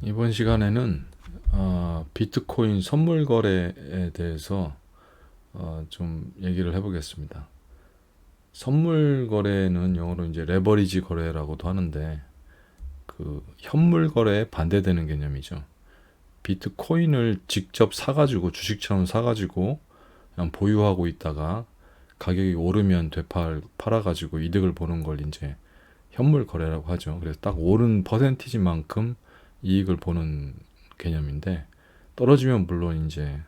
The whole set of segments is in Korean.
이번 시간에는 비트코인 선물 거래에 대해서 좀 얘기를 해보겠습니다. 선물 거래는 영어로 이제 레버리지 거래라고도 하는데 그 현물 거래에 반대되는 개념이죠. 비트코인을 직접 사가지고 주식처럼 사가지고 그냥 보유하고 있다가 가격이 오르면 팔아가지고 이득을 보는 걸 이제 현물 거래라고 하죠. 그래서 딱 오른 퍼센티지만큼 이익을 보는 개념인데, 떨어지면 물론 이제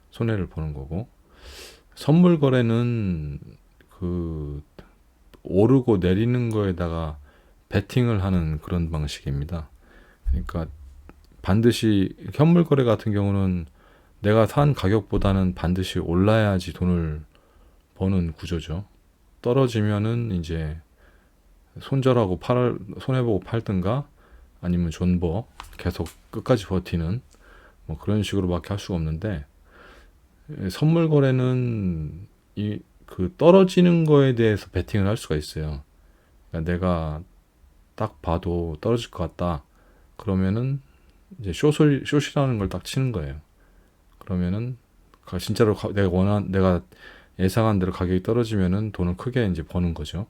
손해를 보는 거고, 선물 거래는 그 오르고 내리는 거에다가 베팅을 하는 그런 방식입니다. 그러니까 반드시 현물 거래 같은 경우는 내가 산 가격보다는 반드시 올라야지 돈을 버는 구조죠. 떨어지면은 이제 손절하고 손해보고 팔든가 아니면 존버 계속 끝까지 버티는 뭐 그런 식으로밖에 할 수가 없는데, 선물 거래는 그 떨어지는 거에 대해서 베팅을 할 수가 있어요. 그러니까 내가 딱 봐도 떨어질 것 같다. 그러면은 이제 숏이라는 걸 딱 치는 거예요. 그러면은 진짜로 내가 예상한 대로 가격이 떨어지면은 돈을 크게 이제 버는 거죠.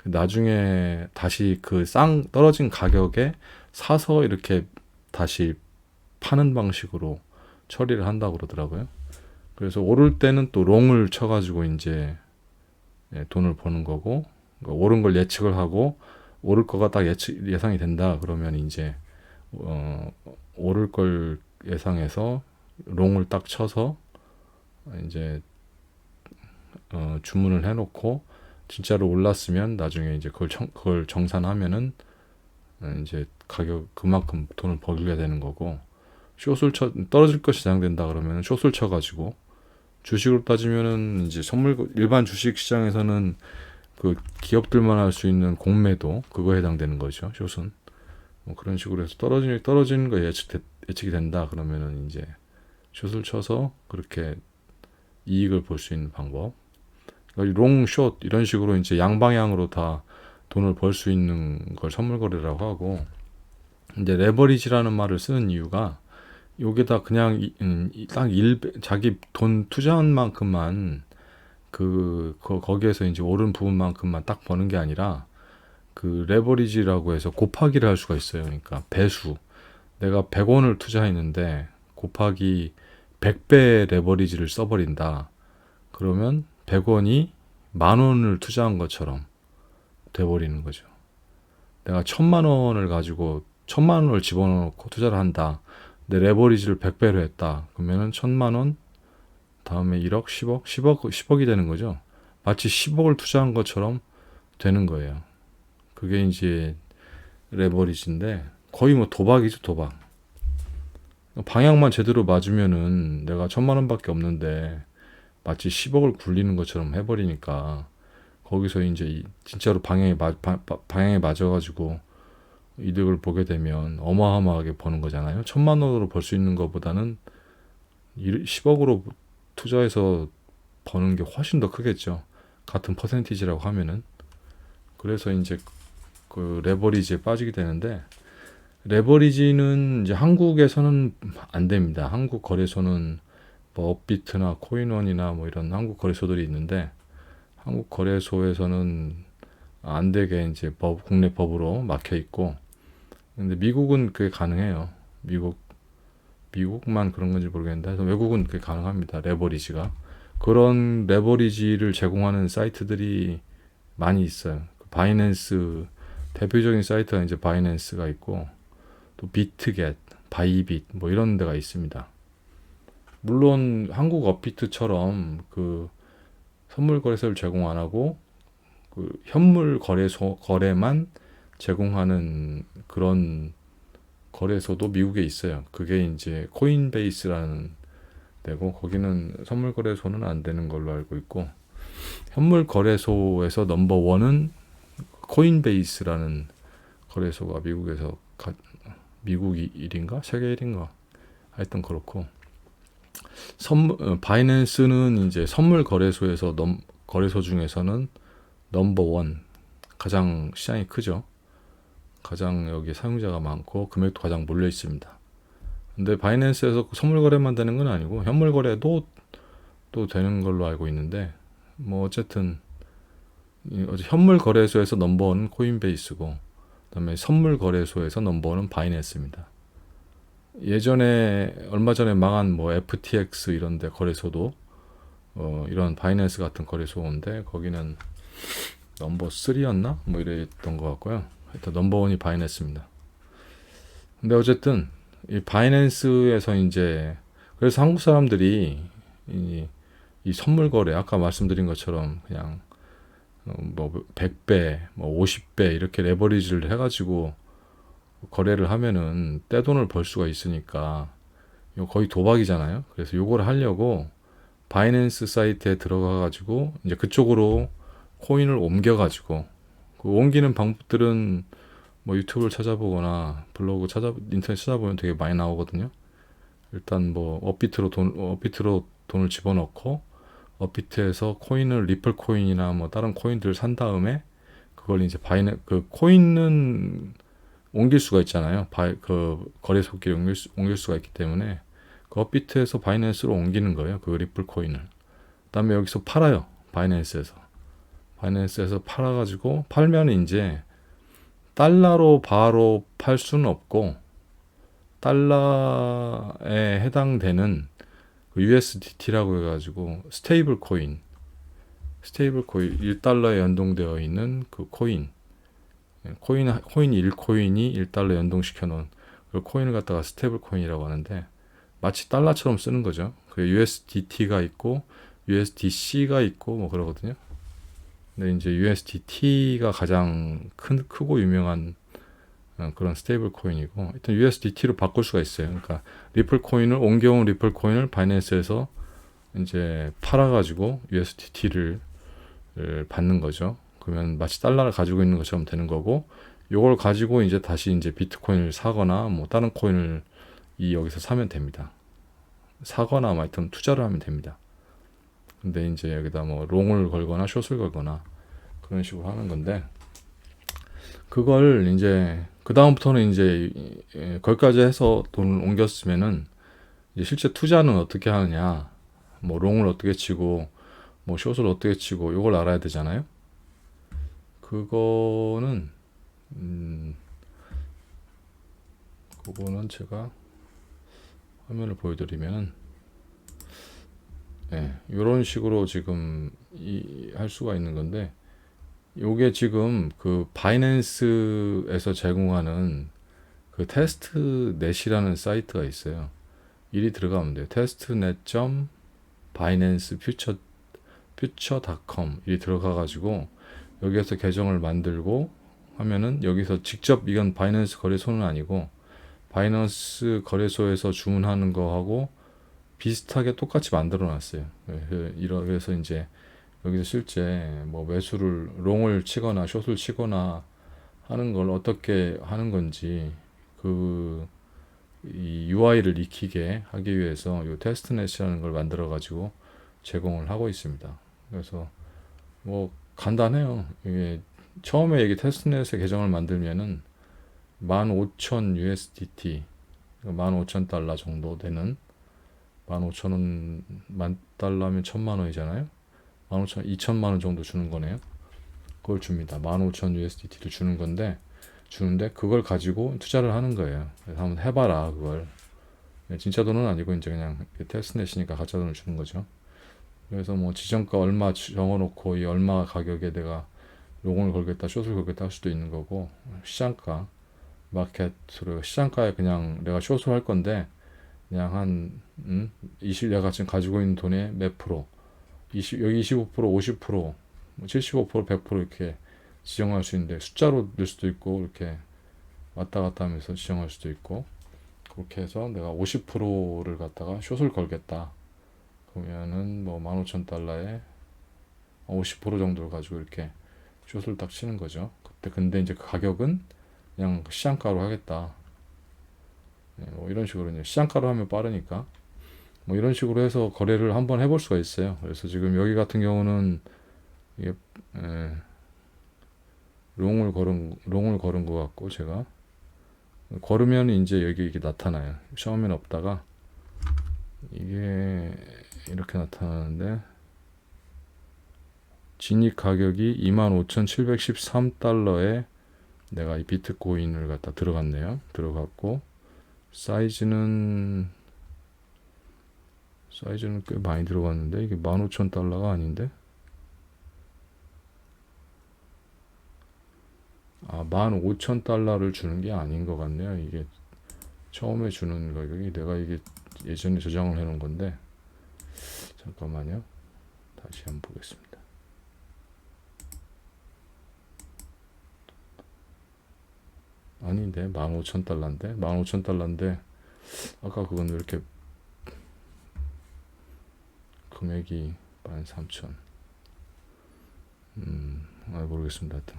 나중에 다시 그 떨어진 가격에 사서 이렇게 다시 파는 방식으로 처리를 한다고 그러더라고요. 그래서 오를 때는 또 롱을 쳐가지고 이제 돈을 버는 거고, 그러니까 오른 걸 예측을 하고 오를 거가 딱 예상이 된다 그러면 이제 오를 걸 예상해서 롱을 딱 쳐서 이제 주문을 해놓고 진짜로 올랐으면 나중에 이제 그걸 정산하면은 이제 가격 그만큼 돈을 벌게 되는 거고, 떨어질 것이 예상된다 그러면 숏을 쳐가지고, 주식으로 따지면은 이제 일반 주식 시장에서는 그 기업들만 할 수 있는 공매도 그거에 해당되는 거죠. 숏은 뭐 그런 식으로 해서 떨어지는 거 예측이 된다 그러면은 이제 숏을 쳐서 그렇게 이익을 볼 수 있는 방법. 그러니까 롱, 숏 이런 식으로 이제 양방향으로 다 돈을 벌 수 있는 걸 선물 거래라고 하고, 이제 레버리지라는 말을 쓰는 이유가 여기다 그냥 딱 자기 돈 투자한 만큼만 거기에서 이제 오른 부분만큼만 딱 버는 게 아니라, 그 레버리지라고 해서 곱하기를 할 수가 있어요. 그러니까 배수. 내가 100원을 투자했는데 곱하기 100배 레버리지를 써버린다. 그러면 100원이 10,000원을 투자한 것처럼 돼버리는 거죠. 내가 1,000,000원을 가지고 1,000,000원을 집어넣고 투자를 한다. 내 레버리지를 100배로 했다. 그러면은 1,000,000원, 다음에 1억, 10억이 되는 거죠. 마치 10억을 투자한 것처럼 되는 거예요. 그게 이제 레버리지인데, 거의 뭐 도박이죠, 도박. 방향만 제대로 맞으면은 내가 1,000,000원밖에 없는데 마치 10억을 굴리는 것처럼 해버리니까, 거기서 이제 진짜로 방향에 맞아가지고 이득을 보게 되면 어마어마하게 버는 거잖아요. 1,000,000원으로 벌 수 있는 것보다는 10억으로 투자해서 버는 게 훨씬 더 크겠죠. 같은 퍼센티지라고 하면은. 그래서 이제 그 레버리지에 빠지게 되는데, 레버리지는 이제 한국에서는 안 됩니다. 한국 거래소는 뭐 업비트나 코인원이나 뭐 이런 한국 거래소들이 있는데, 한국 거래소에서는 안 되게 이제 국내 법으로 막혀 있고, 근데 미국은 그게 가능해요. 미국만 그런 건지 모르겠는데 외국은 그게 가능합니다. 레버리지가. 그런 레버리지를 제공하는 사이트들이 많이 있어요. 바이낸스, 대표적인 사이트가 이제 바이낸스가 있고, 또 비트겟, 바이빗 뭐 이런 데가 있습니다. 물론 한국 업비트처럼 그 선물 거래소를 제공 안 하고 그 현물 거래만 제공하는 그런 거래소도 미국에 있어요. 그게 이제 코인베이스라는 데고, 거기는 선물 거래소는 안 되는 걸로 알고 있고, 현물 거래소에서 넘버 원은 코인베이스라는 거래소가 미국 1인가 세계 1인가 하여튼 그렇고, 바이낸스는 이제 선물 거래소 중에서는 넘버 원, 가장 시장이 크죠. 가장 여기 사용자가 많고 금액도 가장 몰려 있습니다. 근데 바이낸스에서 선물 거래만 되는 건 아니고 현물 거래도 또 되는 걸로 알고 있는데, 뭐 어쨌든 현물 거래소에서 넘버원은 코인베이스고, 그다음에 선물 거래소에서 넘버원은 바이낸스입니다. 예전에 얼마 전에 망한 뭐 FTX 이런데 거래소도 이런 바이낸스 같은 거래소인데, 거기는 넘버 3였나 뭐 이랬던 것 같고요. 하여튼 넘버원이 바이낸스입니다. 근데 어쨌든 이 바이낸스에서 이제, 그래서 한국 사람들이 이 선물 거래, 아까 말씀드린 것처럼 그냥 뭐 100배, 뭐 50배 이렇게 레버리지를 해가지고 거래를 하면은 떼돈을 벌 수가 있으니까 이거 거의 도박이잖아요. 그래서 요걸 하려고 바이낸스 사이트에 들어가가지고 이제 그쪽으로 코인을 옮겨가지고, 그 옮기는 방법들은 뭐 유튜브를 찾아보거나 블로그 인터넷 찾아보면 되게 많이 나오거든요. 일단 뭐 업비트로 돈을 집어넣고, 업비트에서 코인을 리플 코인이나 뭐 다른 코인들을 산 다음에 그걸 이제 그 코인은 옮길 수가 있잖아요. 그 거래소끼리 옮길 수가 있기 때문에 그 업비트에서 바이낸스로 옮기는 거예요. 그 리플 코인을. 그다음에 여기서 팔아요. 바이낸스에서 팔아가지고, 팔면 이제 달러로 바로 팔 수는 없고, 달러에 해당되는 그 USDT라고 해가지고 스테이블 코인 1달러에 연동되어 있는 그 코인 1코인이 1달러 연동시켜 놓은 그 코인을 갖다가 스테이블 코인이라고 하는데, 마치 달러처럼 쓰는 거죠. 그 USDT가 있고 USDC가 있고 뭐 그러거든요. 근데 이제 USDT가 가장 크고 유명한 그런 스테이블 코인이고, 일단 USDT로 바꿀 수가 있어요. 그러니까 옮겨온 리플 코인을 바이낸스에서 이제 팔아가지고 USDT를 받는 거죠. 그러면 마치 달러를 가지고 있는 것처럼 되는 거고, 요걸 가지고 이제 다시 이제 비트코인을 사거나 뭐 다른 코인을 여기서 사면 됩니다. 사거나 뭐 하여튼 투자를 하면 됩니다. 근데 이제 여기다 뭐 롱을 걸거나 숏을 걸거나 그런 식으로 하는 건데, 그걸 이제 그 다음부터는 이제 거기까지 해서 돈을 옮겼으면은 이제 실제 투자는 어떻게 하느냐, 뭐 롱을 어떻게 치고 뭐 숏을 어떻게 치고 이걸 알아야 되잖아요. 그거는 제가 화면을 보여드리면은, 이런 식으로 지금 할 수가 있는 건데, 요게 지금 그 바이낸스에서 제공하는 그 테스트넷이라는 사이트가 있어요. 일이 들어가면 돼요. testnet.binancefuture.com 일이 들어가가지고 여기에서 계정을 만들고 하면은, 여기서 직접, 이건 바이낸스 거래소는 아니고 바이낸스 거래소에서 주문하는 거하고 비슷하게 똑같이 만들어 놨어요. 그래서 이제 여기서 실제 뭐 매수를 롱을 치거나 숏을 치거나 하는 걸 어떻게 하는 건지, 이 UI를 익히게 하기 위해서 이 테스트넷이라는 걸 만들어 가지고 제공을 하고 있습니다. 그래서 뭐 간단해요. 이게 처음에 이게 테스트넷에 계정을 만들면은 15,000 USDT, 15,000달러 정도 되는, 15,000원, 만 달러면 1,000만 원이잖아요. 15,000, 2천만 원 정도 주는 거네요. 그걸 줍니다. 15,000 USDT를 주는데 그걸 가지고 투자를 하는 거예요. 그래서 한번 해봐라 그걸. 진짜 돈은 아니고 이제 그냥 테스트넷이니까 가짜 돈을 주는 거죠. 그래서 뭐 지정가 얼마 정해놓고 이 얼마 가격에 내가 롱을 걸겠다, 숏을 걸겠다 할 수도 있는 거고, 시장가, 마켓으로 시장가에 그냥 내가 숏을 할 건데 그냥 한 내가 지금 가지고 있는 돈의 몇 프로, 여기 25%, 50%, 75%, 100% 이렇게 지정할 수 있는데, 숫자로 넣을 수도 있고 이렇게 왔다 갔다 하면서 지정할 수도 있고, 그렇게 해서 내가 50%를 갖다가 숏을 걸겠다. 그러면은 뭐 15,000달러에 50% 정도를 가지고 이렇게 숏을 딱 치는 거죠. 근데 이제 그 가격은 그냥 시장가로 하겠다. 뭐 이런 식으로 이제 시장가로 하면 빠르니까 뭐 이런 식으로 해서 거래를 한번 해볼 수가 있어요. 그래서 지금 여기 같은 경우는 이게 롱을 걸은 것 같고, 제가 걸으면 이제 여기 이게 나타나요. 처음엔 없다가 이게 이렇게 나타나는데, 진입 가격이 25,713달러에 내가 이 비트코인을 갖다 들어갔네요. 들어갔고, 사이즈는 꽤 많이 들어갔는데, 이게 15,000달러가 아닌데, 15,000달러를 주는 게 아닌 것 같네요. 이게 처음에 주는 가격이, 내가 이게 예전에 저장을 해 놓은 건데, 잠깐만요. 다시 한번 보겠습니다. 아닌데, 15,000달러인데, 15,000달러인데, 아까 그건 왜 이렇게 금액이 13,000. 모르겠습니다. 하여튼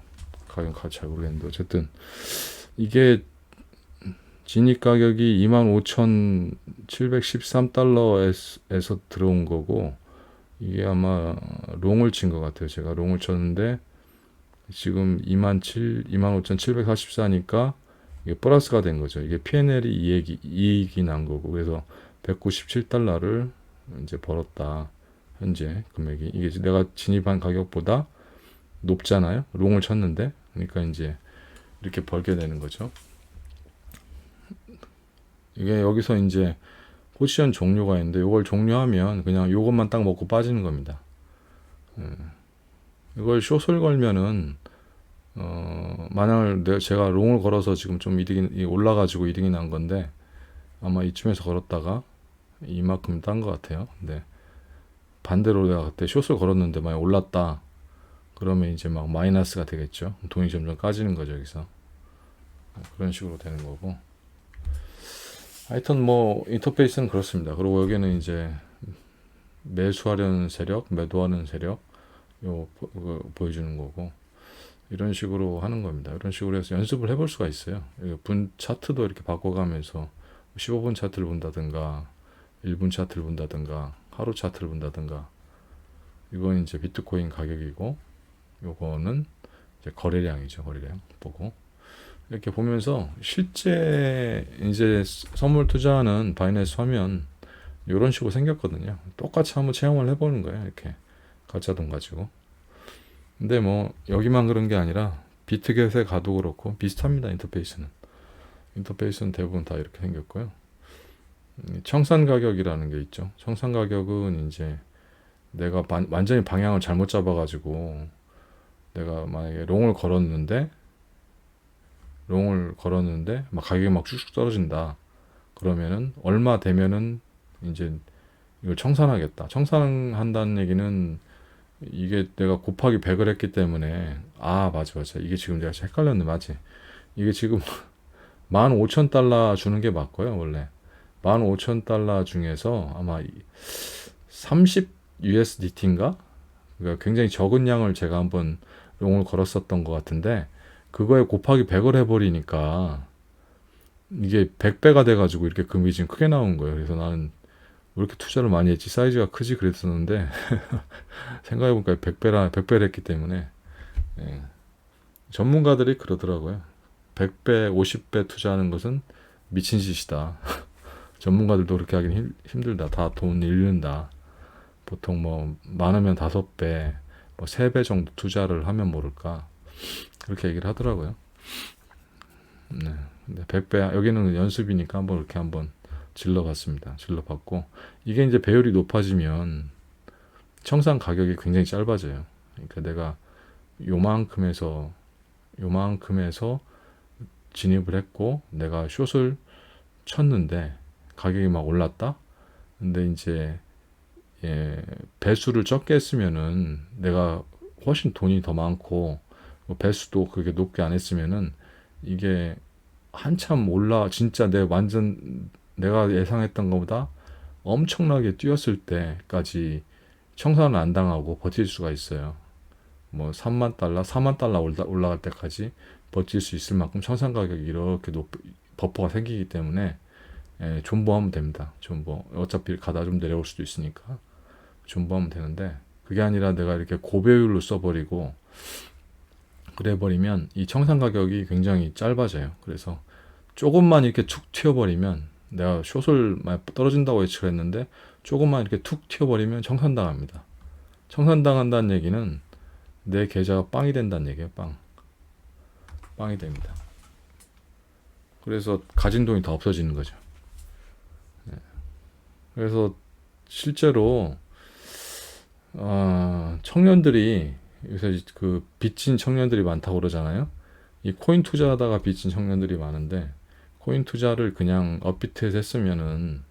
가격 잘 모르겠는데, 어쨌든 이게 진입 가격이 25,713달러에서 들어온 거고, 이게 아마 롱을 친 것 같아요. 제가 롱을 쳤는데 지금 25,744니까 이게 플러스가 된 거죠. 이게 P&L이 이익이 난 거고, 그래서 197달러를 이제 벌었다. 현재 금액이, 이게 내가 진입한 가격보다 높잖아요. 롱을 쳤는데, 그러니까 이제 이렇게 벌게 되는 거죠. 이게 여기서 이제 포지션 종료가 있는데, 이걸 종료하면 그냥 이것만 딱 먹고 빠지는 겁니다. 이걸 숏을 걸면은 만약 제가 롱을 걸어서 지금 좀 이득이 올라가지고 이득이 난 건데, 아마 이쯤에서 걸었다가 이만큼 딴 것 같아요. 근데 반대로 내가 그때 숏을 걸었는데 만약 올랐다 그러면 이제 막 마이너스가 되겠죠. 돈이 점점 까지는 거죠. 여기서 그런 식으로 되는 거고, 하여튼 뭐 인터페이스는 그렇습니다. 그리고 여기는 이제 매수하려는 세력, 매도하는 세력 보여주는 거고, 이런 식으로 하는 겁니다. 이런 식으로 해서 연습을 해볼 수가 있어요. 분 차트도 이렇게 바꿔가면서 15분 차트를 본다든가 1분 차트를 본다든가 하루 차트를 본다든가. 이건 이제 비트코인 가격이고, 요거는 이제 거래량이죠. 거래량 보고 이렇게 보면서 실제 이제 선물 투자하는 바이낸스 화면 이런 식으로 생겼거든요. 똑같이 한번 체험을 해보는 거예요. 이렇게 가짜 돈 가지고. 근데 뭐 여기만 그런 게 아니라 비트겟에 가도 그렇고 비슷합니다. 인터페이스는 대부분 다 이렇게 생겼고요. 청산 가격이라는 게 있죠. 청산 가격은 이제 내가 완전히 방향을 잘못 잡아가지고, 내가 만약에 롱을 걸었는데 막 가격이 막 쭉쭉 떨어진다. 그러면은 얼마 되면은 이제 이걸 청산하겠다. 청산한다는 얘기는, 이게 내가 곱하기 100을 했기 때문에, 맞아. 이게 지금 내가 헷갈렸네. 맞지? 이게 지금 15,000달러 주는 게 맞고요. 원래 15,000달러 중에서 아마 30 USDT인가? 그러니까 굉장히 적은 양을 제가 한번 롱을 걸었었던 것 같은데, 그거에 곱하기 100을 해버리니까 이게 100배가 돼가지고 이렇게 금액이 지금 크게 나온 거예요. 그래서 나는 왜 이렇게 투자를 많이 했지? 사이즈가 크지? 그랬었는데 생각해보니까 100배를 했기 때문에, 예. 전문가들이 그러더라고요. 100배, 50배 투자하는 것은 미친 짓이다. 전문가들도 그렇게 하긴 힘들다. 다 돈 잃는다. 보통 뭐 많으면 5배, 뭐 3배 정도 투자를 하면 모를까, 그렇게 얘기를 하더라고요. 네. 근데 100배, 여기는 연습이니까 한번 질러봤습니다. 질러봤고, 이게 이제 배율이 높아지면 청산 가격이 굉장히 짧아져요. 그러니까 내가 요만큼에서 진입을 했고, 내가 숏을 쳤는데 가격이 막 올랐다. 근데 이제 배수를 적게 했으면은 내가 훨씬 돈이 더 많고, 배수도 그렇게 높게 안 했으면은 이게 한참 진짜 내가 예상했던 것보다 엄청나게 뛰었을 때까지 청산을 안 당하고 버틸 수가 있어요. 뭐 3만 달러, 4만 달러 올라갈 때까지 버틸 수 있을 만큼 청산 가격이 이렇게 버퍼가 생기기 때문에, 존버하면 됩니다. 존버. 어차피 가다 좀 내려올 수도 있으니까 존버하면 되는데, 그게 아니라 내가 이렇게 고배율로 써버리고, 그래 버리면 이 청산 가격이 굉장히 짧아져요. 그래서 조금만 이렇게 툭 튀어버리면, 내가 숏을 많이 떨어진다고 예측을 했는데 조금만 이렇게 툭 튀어버리면 청산당합니다. 청산당한다는 얘기는 내 계좌가 빵이 된다는 얘기예요. 빵이 됩니다. 그래서 가진 돈이 다 없어지는 거죠. 그래서 실제로 청년들이 요새 그 빚진 청년들이 많다고 그러잖아요. 이 코인 투자하다가 빚진 청년들이 많은데, 코인 투자를 그냥 업비트에서 했으면은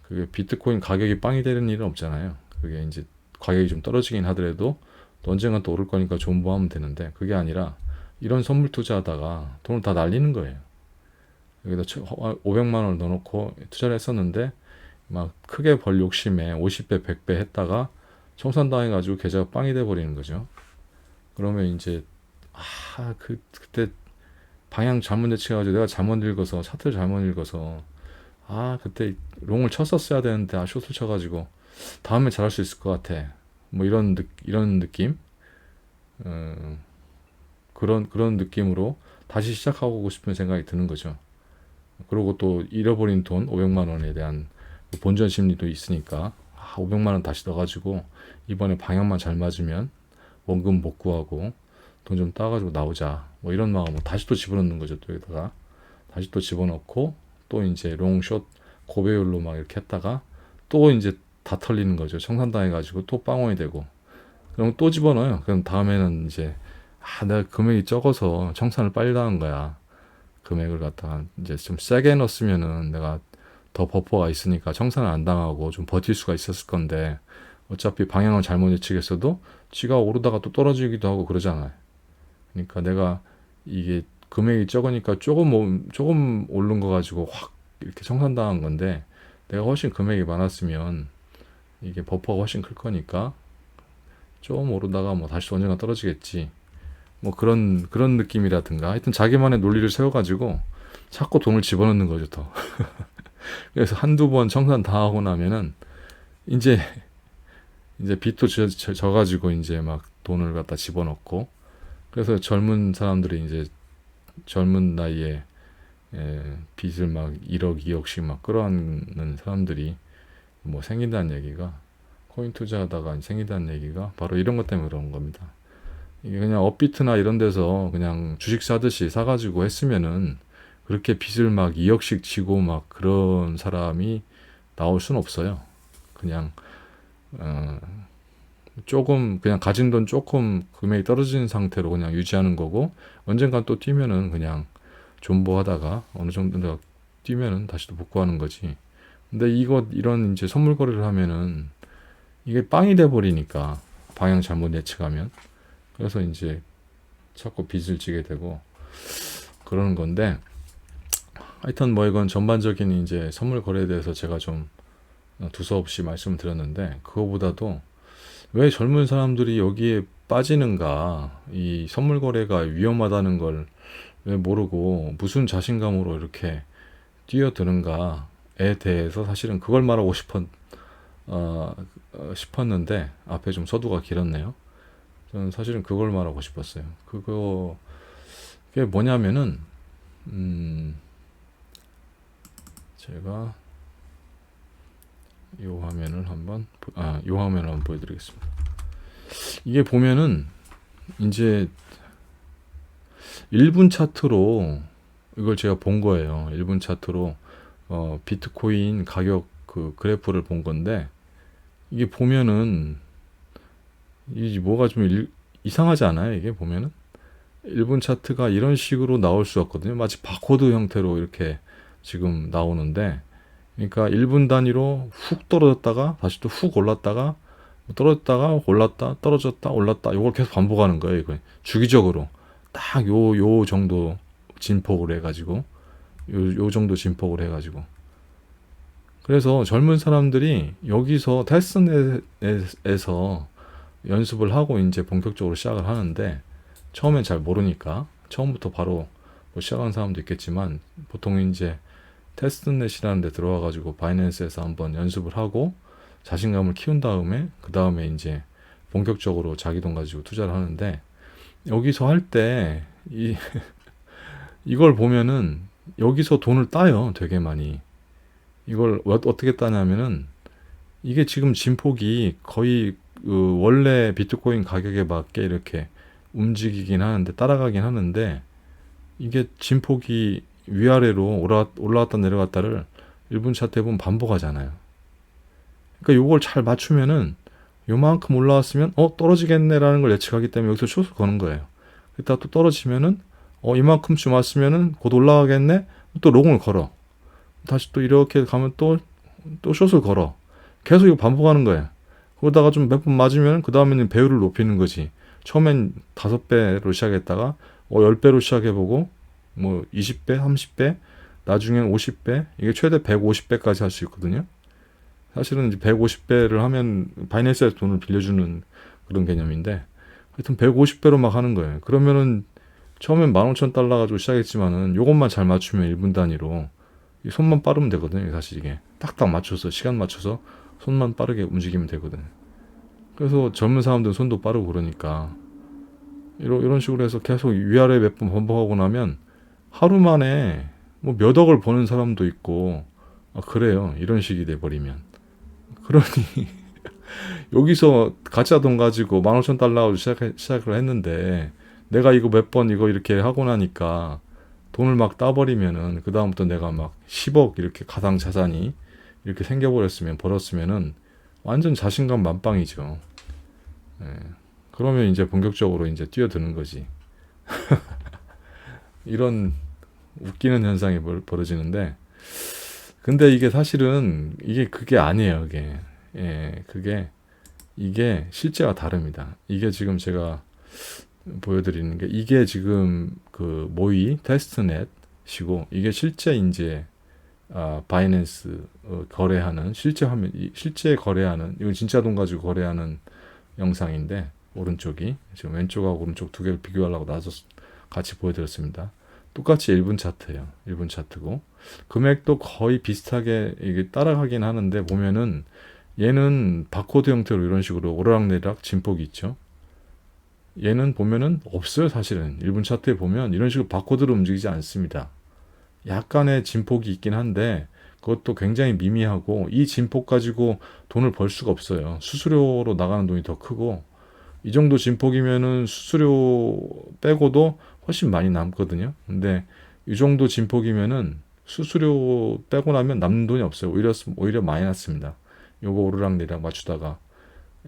그게 비트코인 가격이 빵이 되는 일은 없잖아요. 그게 이제 가격이 좀 떨어지긴 하더라도 또 언젠간 또 오를 거니까 존버하면 되는데, 그게 아니라 이런 선물 투자하다가 돈을 다 날리는 거예요. 여기다 500만 원을 넣어놓고 투자를 했었는데 막 크게 벌 욕심에 50배, 100배 했다가 청산당해가지고 계좌가 빵이 돼버리는 거죠. 그러면 이제 그때 방향 잘못 예측해가지고 내가 잘못 읽어서, 차트를 잘못 읽어서, 그때 롱을 쳤었어야 되는데 숏을 쳐가지고 다음에 잘할 수 있을 것 같아, 뭐 이런 느낌, 그런 느낌으로 다시 시작하고 싶은 생각이 드는 거죠. 그리고 또 잃어버린 돈 500만 원에 대한 본전 심리도 있으니까 500만 원 다시 넣어가지고 이번에 방향만 잘 맞으면 원금 복구하고 돈 좀 따가지고 나오자, 뭐 이런 마음으로 다시 또 집어넣는 거죠. 또 여기다가 다시 또 집어넣고, 또 이제 롱숏 고배율로 막 이렇게 했다가 또 이제 다 털리는 거죠. 청산당해가지고 또 빵원이 되고, 그럼 또 집어넣어요. 그럼 다음에는 이제 내가 금액이 적어서 청산을 빨리 당한 거야. 금액을 갖다가 이제 좀 세게 넣었으면은 내가 더 버퍼가 있으니까 청산을 안 당하고 좀 버틸 수가 있었을 건데, 어차피 방향을 잘못 예측했어도 지가 오르다가 또 떨어지기도 하고 그러잖아요. 그러니까 내가 이게 금액이 적으니까 조금 오른 거 가지고 확 이렇게 청산당한 건데, 내가 훨씬 금액이 많았으면 이게 버퍼가 훨씬 클 거니까 좀 오르다가 뭐 다시 언젠가 떨어지겠지, 뭐 그런 느낌이라든가, 하여튼 자기만의 논리를 세워가지고 자꾸 돈을 집어넣는 거죠, 더. 그래서 한두 번 청산 다 하고 나면은 이제 빚도 져가지고 이제 막 돈을 갖다 집어넣고, 그래서 젊은 사람들이 이제 젊은 나이에 빚을 막 1억, 2억씩 막 끌어안는 사람들이 뭐 생긴다는 얘기가, 코인 투자하다가 생긴다는 얘기가 바로 이런 것 때문에 그런 겁니다. 이게 그냥 업비트나 이런 데서 그냥 주식 사듯이 사가지고 했으면은 그렇게 빚을 막 2억씩 지고 막 그런 사람이 나올 순 없어요. 그냥 조금 그냥 가진 돈 조금 금액이 떨어진 상태로 그냥 유지하는 거고, 언젠간 또 뛰면은 그냥 존버하다가 어느 정도 뛰면은 다시 또 복구하는 거지. 근데 이런 이제 선물 거래를 하면은 이게 빵이 돼 버리니까, 방향 잘못 예측하면. 그래서 이제 자꾸 빚을 지게 되고 그러는 건데, 하여튼 뭐 이건 전반적인 이제 선물 거래에 대해서 제가 좀 두서없이 말씀을 드렸는데, 그거보다도 왜 젊은 사람들이 여기에 빠지는가, 이 선물 거래가 위험하다는 걸 왜 모르고 무슨 자신감으로 이렇게 뛰어드는가에 대해서 사실은 그걸 말하고 싶었는데 앞에 좀 서두가 길었네요. 저는 사실은 그걸 말하고 싶었어요. 그게 뭐냐면은 제가 요 화면을 한번 보여드리겠습니다. 이게 보면은 이제 1분 차트로 이걸 제가 본 거예요. 1분 차트로 비트코인 가격 그 그래프를 본 건데, 이게 보면은 이 뭐가 좀 이상하지 않아요? 이게 보면은 1분 차트가 이런 식으로 나올 수 없거든요. 마치 바코드 형태로 이렇게 지금 나오는데, 그러니까 1분 단위로 훅 떨어졌다가 다시 또 훅 올랐다가 떨어졌다가 올랐다 떨어졌다 올랐다, 이걸 계속 반복하는 거예요. 이거 주기적으로 딱 요 정도 진폭을 해가지고 요 정도 진폭을 해가지고, 그래서 젊은 사람들이 여기서 테스트넷에서 연습을 하고 이제 본격적으로 시작을 하는데, 처음엔 잘 모르니까 처음부터 바로 뭐 시작한 사람도 있겠지만, 보통 이제 테스트넷이라는 데 들어와 가지고 바이낸스에서 한번 연습을 하고 자신감을 키운 다음에 그 다음에 이제 본격적으로 자기 돈 가지고 투자를 하는데, 여기서 할 때 이걸 보면은 여기서 돈을 따요. 되게 많이. 이걸 어떻게 따냐면은 이게 지금 진폭이 거의 그 원래 비트코인 가격에 맞게 이렇게 움직이긴 하는데 따라가긴 하는데 이게 진폭이 위아래로 올라왔다 내려갔다를 1분 차트에 보면 반복하잖아요. 그러니까 요걸 잘 맞추면은 요만큼 올라왔으면 떨어지겠네라는 걸 예측하기 때문에 여기서 숏을 거는 거예요. 이따 또 떨어지면은 이만큼쯤 왔으면은 곧 올라가겠네. 또 롱을 걸어. 다시 또 이렇게 가면 또 숏을 걸어. 계속 이거 반복하는 거예요. 그러다가 좀 몇 번 맞으면 그 다음에는 배율을 높이는 거지. 처음엔 5배로 시작했다가 10배로 시작해보고 뭐 20배, 30배, 나중엔 50배, 이게 최대 150배까지 할 수 있거든요. 사실은 이제 150배를 하면 바이낸스에서 돈을 빌려주는 그런 개념인데 하여튼 150배로 막 하는 거예요. 그러면은 처음엔 15,000달러 가지고 시작했지만은 요것만 잘 맞추면 1분 단위로 손만 빠르면 되거든요. 사실 이게 딱딱 맞춰서 시간 맞춰서 손만 빠르게 움직이면 되거든요. 그래서 젊은 사람들은 손도 빠르고 그러니까 이런 식으로 해서 계속 위아래 몇 번 반복하고 나면 하루 만에 뭐 몇 억을 버는 사람도 있고 그래요. 이런 식이 돼버리면. 그러니 여기서 가짜 돈 가지고 15,000달러 시작을 했는데 내가 이거 몇 번 이거 이렇게 하고 나니까 돈을 막 따버리면은 그 다음부터 내가 막 10억 이렇게 가상 자산이 이렇게 생겨버렸으면 벌었으면은 완전 자신감 만빵이죠. 예. 그러면 이제 본격적으로 이제 뛰어드는 거지. 이런 웃기는 현상이 벌어지는데 근데 이게 사실은 그게 아니에요. 그게 이게 실제와 다릅니다. 이게 지금 제가 보여드리는 게 이게 지금 그 모의 테스트넷이고 이게 실제 이제 바이낸스 거래하는 실제 거래하는 이건 진짜 돈 가지고 거래하는 영상인데 오른쪽이 지금 왼쪽하고 오른쪽 두 개를 비교하려고 나서 같이 보여드렸습니다. 똑같이 1분 차트예요. 1분 차트고 금액도 거의 비슷하게 이게 따라가긴 하는데 보면은 얘는 바코드 형태로 이런 식으로 오르락내리락 진폭이 있죠. 얘는 보면은 없어요. 사실은 1분 차트에 보면 이런 식으로 바코드로 움직이지 않습니다. 약간의 진폭이 있긴 한데 그것도 굉장히 미미하고 이 진폭 가지고 돈을 벌 수가 없어요. 수수료로 나가는 돈이 더 크고 이 정도 진폭이면은 수수료 빼고도 훨씬 많이 남거든요. 근데 이 정도 진폭이면은 수수료 빼고 나면 남는 돈이 없어요. 오히려 마이너스입니다. 요거 오르락내리락 맞추다가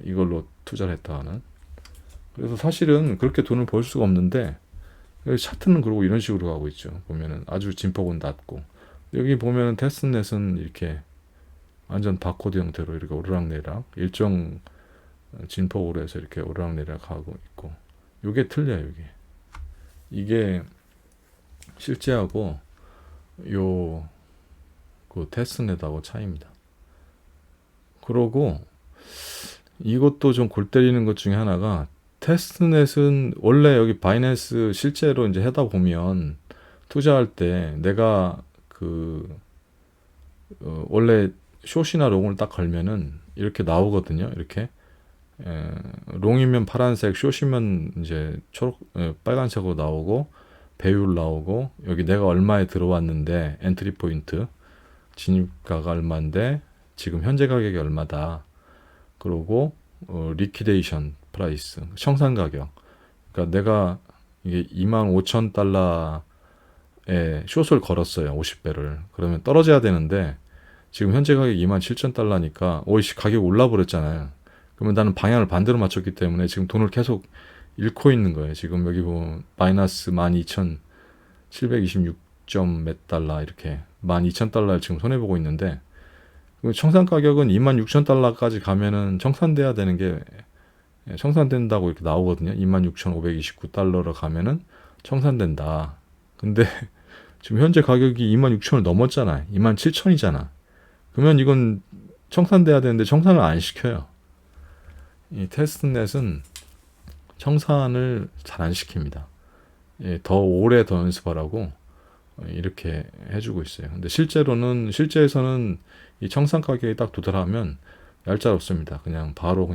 이걸로 투자를 했다가는. 그래서 사실은 그렇게 돈을 벌 수가 없는데 차트는 그러고 이런 식으로 가고 있죠. 보면은 아주 진폭은 낮고 여기 보면은 테스트넷은 이렇게 완전 바코드 형태로 이렇게 오르락내리락 일정 진폭으로 해서 이렇게 오르락내리락 하고 있고 요게 틀려요. 이게 실제하고 그 테스트넷하고 차이입니다. 그러고 이것도 좀 골 때리는 것 중에 하나가 테스트넷은 원래 여기 바이낸스 실제로 이제 하다 보면 투자할 때 내가 원래 숏이나 롱을 딱 걸면은 이렇게 나오거든요. 이렇게 롱이면 파란색, 숏이면 이제 빨간색으로 나오고 배율 나오고 여기 내가 얼마에 들어왔는데 엔트리 포인트 진입가가 얼마인데 지금 현재 가격이 얼마다. 그리고 리퀴데이션 프라이스 청산 가격. 그러니까 내가 이게 25,000달러에 숏을 걸었어요. 50배를. 그러면 떨어져야 되는데 지금 현재 가격이 27,000달러니까 오이씨 가격 올라 버렸잖아요. 그러면 나는 방향을 반대로 맞췄기 때문에 지금 돈을 계속 잃고 있는 거예요. 지금 여기 보면 마이너스 12,726점 몇 달러 이렇게 12,000달러를 지금 손해보고 있는데 청산 가격은 26,000달러까지 가면은 청산돼야 되는 게 청산된다고 이렇게 나오거든요. 26,529달러로 가면은 청산된다. 근데 지금 현재 가격이 26,000을 넘었잖아요. 27,000이잖아. 그러면 이건 청산돼야 되는데 청산을 안 시켜요. 이 테스트넷은 청산을 잘 안 시킵니다. 더 오래 더 연습하라고 이렇게 해주고 있어요. 근데 실제에서는 이 청산 가격이 딱 도달하면 얄짤없습니다. 바로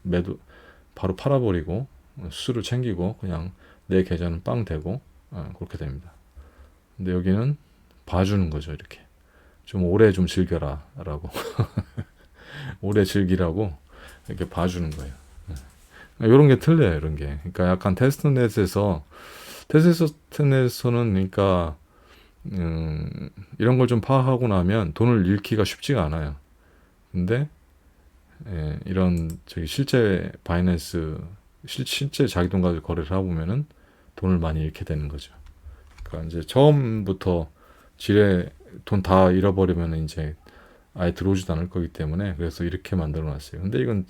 매도 바로 팔아버리고 수수료 챙기고 그냥 내 계좌는 빵 되고 그렇게 됩니다. 근데 여기는 봐주는 거죠. 이렇게 좀 오래 좀 즐겨라 라고 오래 즐기라고 이렇게 봐주는 거예요. 이런 게 틀려요. 이런 게 그러니까 약간 테스트넷에서는 그러니까 이런 걸 좀 파악하고 나면 돈을 잃기가 쉽지가 않아요. 근데 이런 저기 실제 바이낸스 실제 자기 돈 가지고 거래를 하고 보면은 돈을 많이 잃게 되는 거죠. 그러니까 이제 처음부터 지레 돈 다 잃어버리면 이제 아예 들어오지도 않을 거기 때문에 그래서 이렇게 만들어 놨어요. 근데 이건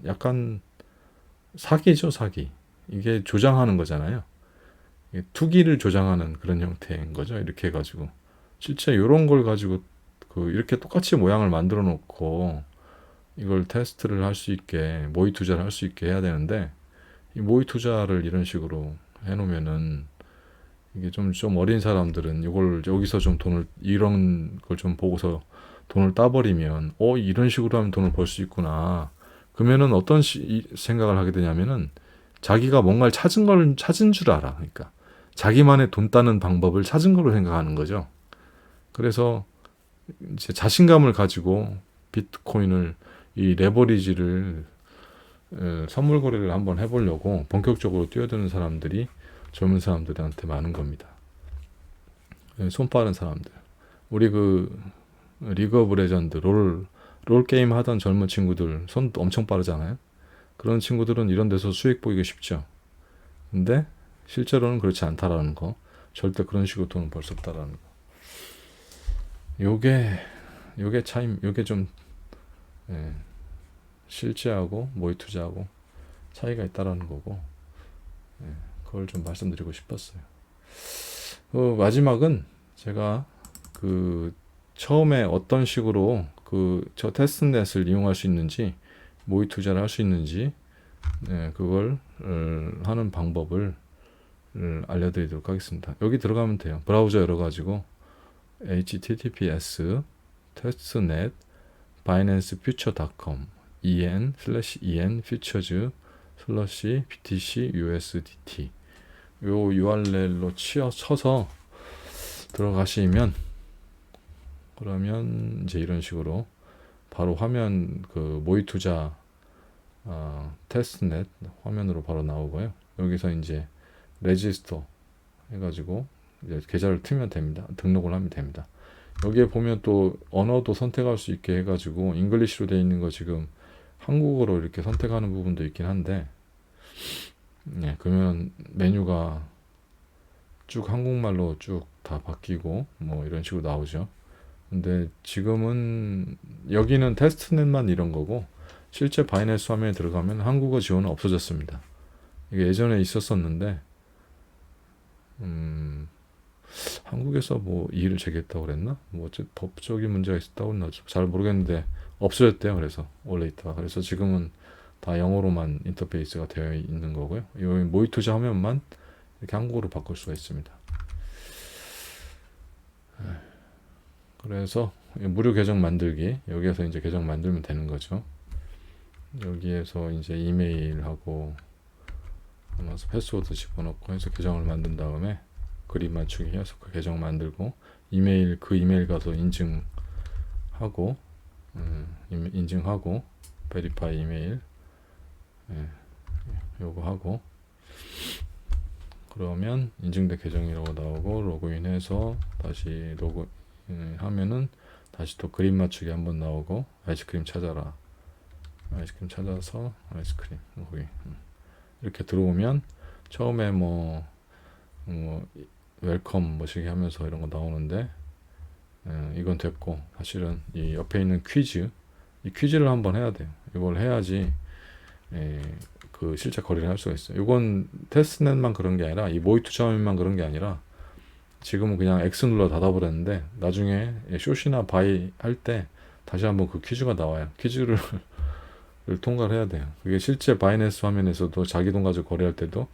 약간 사기죠, 사기. 이게 조장하는 거잖아요. 투기를 조장하는 그런 형태인 거죠. 이렇게 해가지고 실제 이런 걸 가지고 이렇게 똑같이 모양을 만들어 놓고 이걸 테스트를 할 수 있게 모의 투자를 할 수 있게 해야 되는데 이 모의 투자를 이런 식으로 해놓으면은 이게 좀 어린 사람들은 이걸 여기서 좀 돈을 이런 걸 좀 보고서 돈을 따버리면 이런 식으로 하면 돈을 벌 수 있구나. 그러면은 어떤 생각을 하게 되냐면은 자기가 뭔가를 찾은 줄 알아. 그러니까 자기만의 돈 따는 방법을 찾은 걸로 생각하는 거죠. 그래서 이제 자신감을 가지고 비트코인을 이 레버리지를 선물 거래를 한번 해보려고 본격적으로 뛰어드는 사람들이 젊은 사람들한테 많은 겁니다. 손 빠른 사람들. 우리 리그 오브 레전드 롤 게임 하던 젊은 친구들 손 엄청 빠르잖아요. 그런 친구들은 이런 데서 수익 보이기 쉽죠. 근데 실제로는 그렇지 않다라는 거. 절대 그런 식으로 돈을 벌 수 없다라는 거. 요게 차임, 요게 좀 실제하고 모의 투자하고 차이가 있다라는 거고, 그걸 좀 말씀드리고 싶었어요. 마지막은 제가 처음에 어떤 식으로 저 테스트넷을 이용할 수 있는지 모의 투자를 할 수 있는지 그걸 하는 방법을 알려드리도록 하겠습니다. 여기 들어가면 돼요. 브라우저 열어가지고 https testnet binancefuture.com en futures btc usdt 요 URL로 쳐서 들어가시면 그러면 이제 이런 식으로 바로 화면 모의 투자 테스트넷 화면으로 바로 나오고요. 여기서 이제 레지스터 해가지고 이제 계좌를 틀면 됩니다. 등록을 하면 됩니다. 여기에 보면 또 언어도 선택할 수 있게 해가지고 잉글리시로 되어 있는 거 지금 한국어로 이렇게 선택하는 부분도 있긴 한데 그러면 메뉴가 쭉 한국말로 쭉 다 바뀌고 뭐 이런 식으로 나오죠. 근데 지금은 여기는 테스트넷만 이런 거고 실제 바이낸스 화면에 들어가면 한국어 지원은 없어졌습니다. 이게 예전에 있었었는데 한국에서 뭐 이의를 제기했다고 그랬나? 뭐 법적인 문제가 있었다고 했나? 잘 모르겠는데 없어졌대요. 그래서 원래 있다가 그래서 지금은 다 영어로만 인터페이스가 되어 있는 거고요. 이 모의 투자 화면만 이렇게 한국어로 바꿀 수가 있습니다. 그래서 무료 계정 만들기 여기에서 이제 계정 만들면 되는 거죠. 여기에서 이제 이메일하고 패스워드 집어넣고 해서 계정을 만든 다음에 그림 맞추기 해서 그 계정 만들고 이메일 가서 인증하고 베리파이 이메일 요거 하고 그러면 인증된 계정이라고 나오고 로그인해서 다시 하면은 다시 또 그림 맞추기 한번 나오고 아이스크림 찾아라 아이스크림 찾아서 아이스크림 거기 이렇게 들어오면 처음에 뭐 웰컴 뭐시기 하면서 이런 거 나오는데 이건 됐고 사실은 이 옆에 있는 이 퀴즈를 한번 해야 돼요. 이걸 해야지 실제 거래를 할 수가 있어요. 이건 테스트넷만 그런 게 아니라 이 모의 투자만 그런 게 아니라 지금은 그냥 X 눌러 닫아버렸는데 나중에 숏이나 바이 할 때 다시 한번 그 퀴즈가 나와요. 퀴즈를 통과를 해야 돼요. 그게 실제 바이낸스 화면에서도 자기 돈 가지고 거래할 때도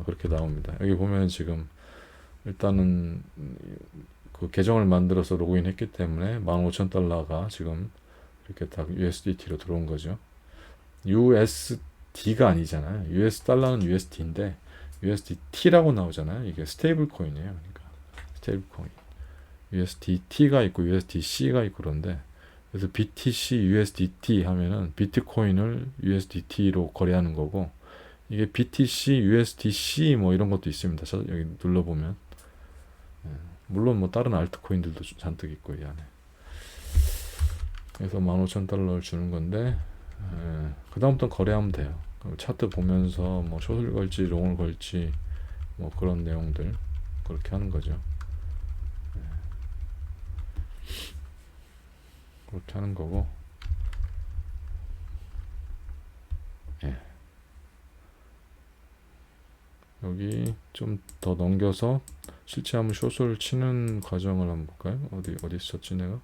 그렇게 나옵니다. 여기 보면 지금 일단은 그 계정을 만들어서 로그인 했기 때문에 15,000달러가 지금 이렇게 딱 USDT로 들어온 거죠. USD가 아니잖아요. US 달러는 USD인데 USDT라고 나오잖아요. 이게 스테이블 코인이에요. 그러니까 스테이블 코인. USDT가 있고 USDC가 있고 그런데 그래서 BTC, USDT 하면은 비트코인을 USDT로 거래하는 거고 이게 BTC, USDC 뭐 이런 것도 있습니다. 여기 눌러보면 물론 뭐 다른 알트코인들도 잔뜩 있고 이 안에. 그래서 15,000달러를 주는 건데 그 다음부터 거래하면 돼요. 차트 보면서 뭐 숏을 걸지 롱을 걸지 뭐 그런 내용들 그렇게 하는 거죠. 그렇게 하는 거고 여기 좀 더 넘겨서 실제 한번 숏을 치는 과정을 한번 볼까요? 어디 있었지 내가?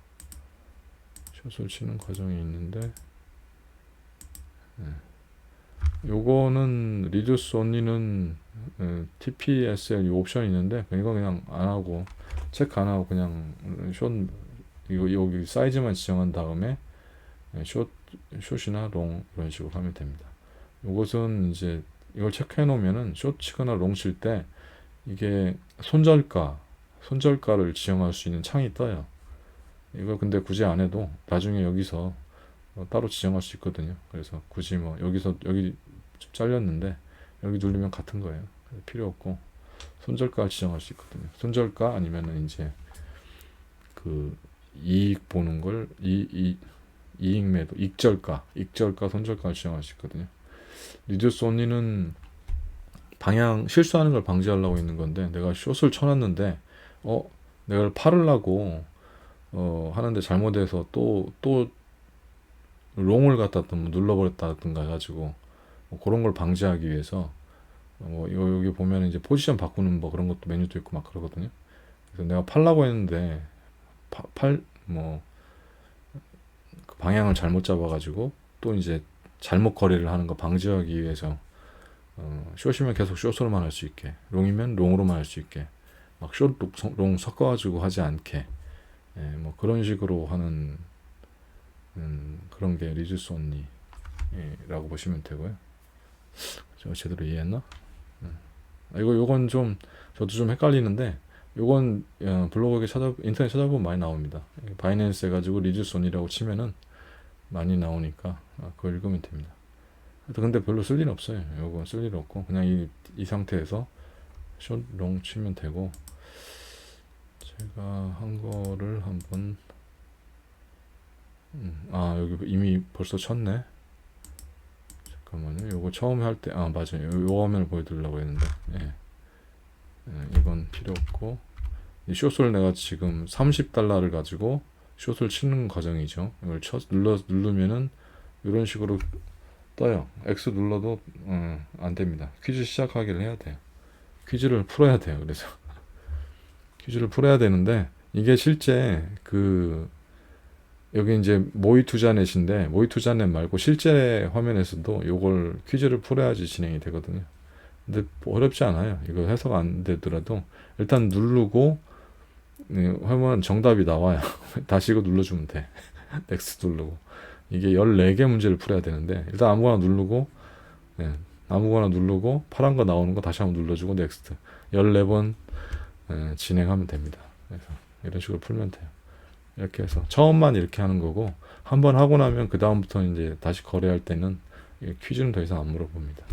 숏을 치는 과정이 있는데 요거는 리듀스 온리는 TPSL 이 옵션이 있는데 이거 그냥 안 하고 체크 안 하고 그냥 숏 이거 여기 사이즈만 지정한 다음에 숏이나 롱 이런 식으로 하면 됩니다. 요것은 이제 이걸 체크해 놓으면은 숏 치거나 롱 칠 때 이게 손절가를 지정할 수 있는 창이 떠요. 이거 근데 굳이 안 해도 나중에 여기서 따로 지정할 수 있거든요. 그래서 굳이 뭐 여기 좀 잘렸는데 여기 누르면 같은 거예요. 필요 없고 손절가를 지정할 수 있거든요. 손절가 아니면은 이제 그 이익 보는 걸 이익 매도 익절가 손절가를 지정할 수 있거든요. 리듀스 온리는 방향 실수하는 걸 방지하려고 있는 건데 내가 숏을 쳐놨는데 내가 팔으려고 하는데 잘못해서 또 롱을 갖다 눌러버렸다든가 해가지고 그런 걸 방지하기 위해서 여기 보면 이제 포지션 바꾸는 뭐 그런 것도 메뉴도 있고 막 그러거든요. 그래서 내가 팔라고 했는데 그 방향을 잘못 잡아가지고 또 이제 잘못 거래를 하는 거 방지하기 위해서 숏이면 계속 숏으로만 할 수 있게 롱이면 롱으로만 할 수 있게 막 숏, 롱 섞어가지고 하지 않게 뭐 그런 식으로 하는 그런 게 리듀스 온리라고 보시면 되고요. 제가 제대로 이해했나? 요건 좀 저도 좀 헷갈리는데 요건 블로그에 인터넷 찾아보면 많이 나옵니다. 바이낸스 해가지고 리듀스 온리라고 치면은 많이 나오니까 그거 읽으면 됩니다. 근데 별로 쓸 일 없어요. 요건 쓸 일 없고 그냥 이 상태에서 숏, 롱 치면 되고 제가 한 거를 한번 여기 이미 벌써 쳤네. 잠깐만요. 요거 처음에 할 때 맞아요. 요 화면을 보여드리려고 했는데 이건 필요 없고 이 숏을 내가 지금 30달러를 가지고 숏을 치는 과정이죠. 이걸 누르면은 이런 식으로 떠요. X 눌러도 안 됩니다. 퀴즈 시작하기를 해야 돼요. 퀴즈를 풀어야 돼요. 그래서 퀴즈를 풀어야 되는데 이게 실제 여기 이제 모의 투자넷인데 모의 투자넷 말고 실제 화면에서도 요걸 퀴즈를 풀어야지 진행이 되거든요. 근데 어렵지 않아요. 이거 해석 안 되더라도 일단 누르고 하면 정답이 나와요. 다시 이거 눌러주면 돼. 넥스트 누르고 이게 14개 문제를 풀어야 되는데 일단 아무거나 누르고 파란 거 나오는 거 다시 한번 눌러주고 넥스트 14번 진행하면 됩니다. 그래서 이런 식으로 풀면 돼요. 이렇게 해서 처음만 이렇게 하는 거고 한번 하고 나면 그 다음부터 이제 다시 거래할 때는 퀴즈는 더 이상 안 물어봅니다.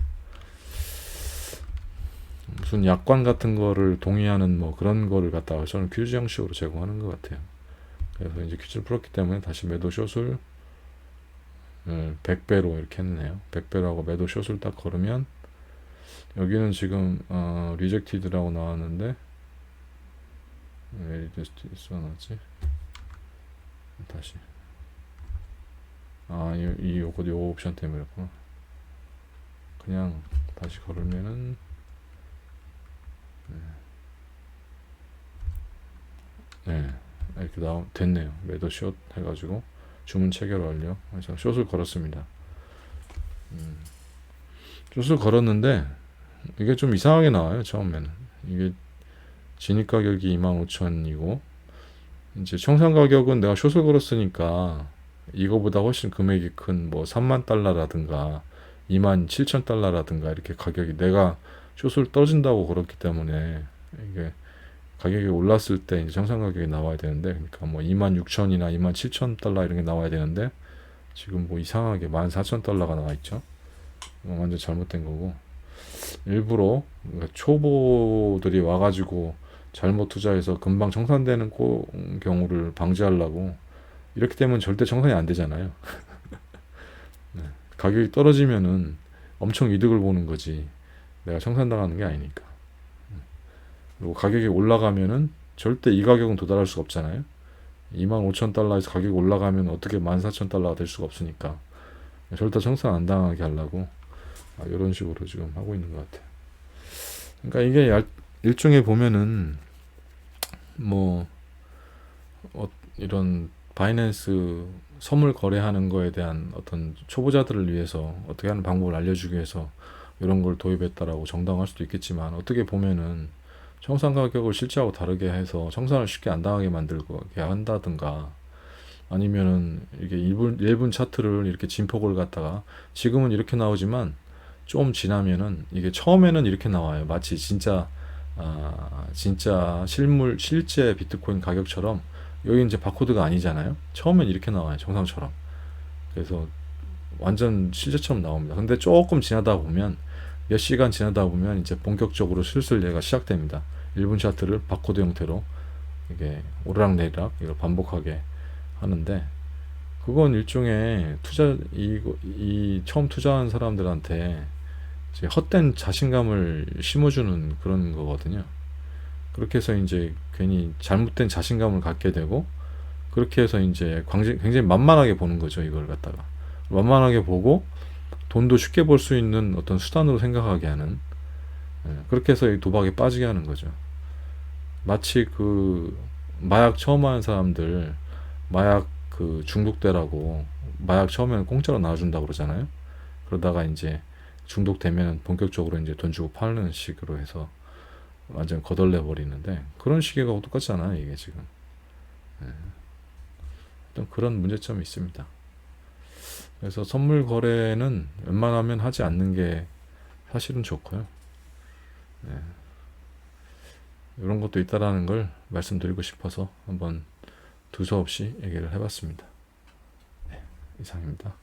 무슨 약관 같은 거를 동의하는 뭐 그런 거를 갖다가 저는 퀴즈 형식으로 제공하는 것 같아요. 그래서 이제 퀴즈를 풀었기 때문에 다시 매도 숏을 100배로 이렇게 했네요. 100배로 하고 매도 숏을 딱 걸으면 여기는 지금 리젝티드라고 나왔는데 왜 리젝티드 나왔지? 다시 요 옵션 때문이었구나. 그냥 다시 걸으면은 이렇게 됐네요. 매도 숏 해가지고 주문 체결 완료. 그래서 숏을 걸었습니다. 숏을 걸었는데 이게 좀 이상하게 나와요. 처음에는 이게 진입 가격이 25,000이고 이제 청산 가격은 내가 숏을 걸었으니까 이거보다 훨씬 금액이 큰 뭐 3만 달러라든가 $27,000라든가 이렇게 가격이 내가 숏을 떨어진다고 그렇기 때문에 이게 가격이 올랐을 때 이제 정상 가격이 나와야 되는데 그러니까 뭐 26,000이나 27,000달러 이런 게 나와야 되는데 지금 뭐 이상하게 14,000달러가 나와 있죠. 완전 잘못된 거고 일부러 그러니까 초보들이 와가지고 잘못 투자해서 금방 청산되는 경우를 방지하려고 이렇게 되면 절대 청산이 안 되잖아요. 네. 가격이 떨어지면은 엄청 이득을 보는 거지 내가 청산당하는 게 아니니까. 그리고 가격이 올라가면은 절대 이 가격은 도달할 수가 없잖아요. 25,000달러에서 가격이 올라가면 어떻게 14,000달러가 될 수가 없으니까 절대 청산 안 당하게 하려고 이런 식으로 지금 하고 있는 것 같아요. 그러니까 이게 일종의 보면은 뭐 이런 바이낸스 선물 거래하는 거에 대한 어떤 초보자들을 위해서 어떻게 하는 방법을 알려주기 위해서 이런 걸 도입했다라고 정당할 수도 있겠지만 어떻게 보면은 청산 가격을 실제하고 다르게 해서 청산을 쉽게 안 당하게 만들게 한다든가 아니면은 이게 1분 차트를 이렇게 진폭을 갖다가 지금은 이렇게 나오지만 좀 지나면은 이게 처음에는 이렇게 나와요. 마치 진짜 진짜 실제 비트코인 가격처럼 여기 이제 바코드가 아니잖아요. 처음엔 이렇게 나와요. 정상처럼. 그래서 완전 실제처럼 나옵니다. 근데 조금 지나다 보면 몇 시간 지나다 보면 이제 본격적으로 슬슬 얘가 시작됩니다. 1분 차트를 바코드 형태로 이게 오르락내리락 이걸 반복하게 하는데 그건 일종의 이 처음 투자한 사람들한테 이제 헛된 자신감을 심어주는 그런 거거든요. 그렇게 해서 이제 괜히 잘못된 자신감을 갖게 되고 그렇게 해서 이제 굉장히 만만하게 보는 거죠. 이걸 갖다가 만만하게 보고 돈도 쉽게 벌 수 있는 어떤 수단으로 생각하게 하는 그렇게 해서 이 도박에 빠지게 하는 거죠. 마치 그 마약 처음 하는 사람들 마약 그 중독되라고 마약 처음에는 공짜로 나와준다고 그러잖아요. 그러다가 이제 중독되면 본격적으로 이제 돈 주고 파는 식으로 해서 완전 거덜내 버리는데 그런 시기가 똑같잖아요. 이게 지금 어떤 그런 문제점이 있습니다. 그래서 선물 거래는 웬만하면 하지 않는 게 사실은 좋고요. 이런 것도 있다라는 걸 말씀드리고 싶어서 한번 두서없이 얘기를 해봤습니다. 이상입니다.